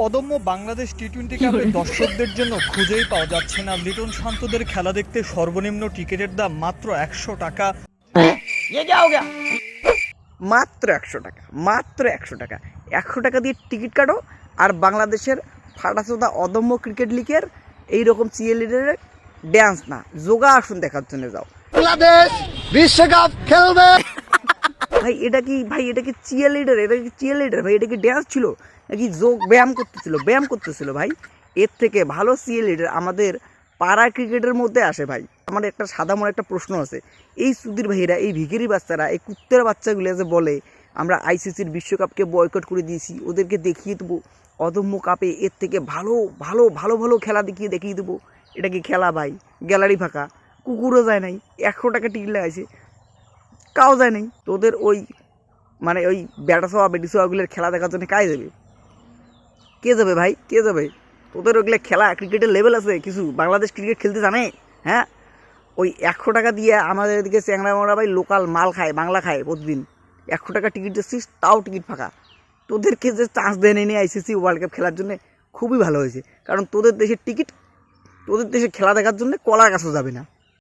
অদম্য বাংলাদেশ টি-20 কাপে দর্শকদের জন্য খুঁজেই পাওয়া যাচ্ছে না। লিটন শান্তদের খেলা দেখতে সর্বনিম্ন টিকিটের দাম মাত্র 100 টাকা। মাত্র 100 টাকা, মাত্র 100 টাকা। 100 টাকা দিয়ে টিকিট কাটো আর বাংলাদেশের ফাটাচোদা অদম্য ক্রিকেট লিগের এইরকম চিয়ারলিডারের ড্যান্স না, যোগাসন দেখার জন্য যাও। বাংলাদেশ বিশ্বকাপ খেলবে। ভাই এটা কি চিয়ারলিডার? এটা কি চিয়ারলিডার ভাই? এটা কি ড্যান্স ছিল নাকি যোগ ব্যায়াম করতেছিল ভাই? এর থেকে ভালো চিয়ারলিডার আমাদের পাড়া ক্রিকেটের মধ্যে আসে ভাই। আমার একটা সাধারণ একটা প্রশ্ন আছে, এই সুধীর ভাইরা, এই ভিখারি বাচ্চারা, এই কুত্তের বাচ্চাগুলো যে বলে আমরা আইসিসির বিশ্বকাপকে বয়কট করে দিয়েছি, ওদেরকে দেখিয়ে দেবো অদম্য কাপে এর থেকে ভালো ভালো ভালো ভালো খেলা দেখিয়ে দেবো। এটা কি খেলা ভাই? গ্যালারি ফাঁকা, কুকুরও যায় নাই, 100 টাকা টিকিট লাগাইছে, কাও যায় নাই। তোদের ওই ওই বেটিসোয়াগুলোর খেলা দেখার জন্য কাজ যাবে? কে যাবে ভাই? কে যাবে? তোদের ওগুলো খেলা ক্রিকেটের লেভেল আছে কিছু? বাংলাদেশ ক্রিকেট খেলতে জানে? হ্যাঁ, ওই 100 টাকা দিয়ে আমাদের এদিকে চ্যাংড়া মোড়া ভাই লোকাল মাল খায়, বাংলা খায় প্রতিদিন। 100 টাকা টিকিট দিচ্ছিস, তাও টিকিট ফাঁকা। তোদেরকে যে চান্স দেয় নিয়ে আইসিসি ওয়ার্ল্ড কাপ খেলার জন্য খুবই ভালো হয়েছে, কারণ তোদের দেশের টিকিট, তোদের দেশে খেলা দেখার জন্য কলা গাছও যাবে না।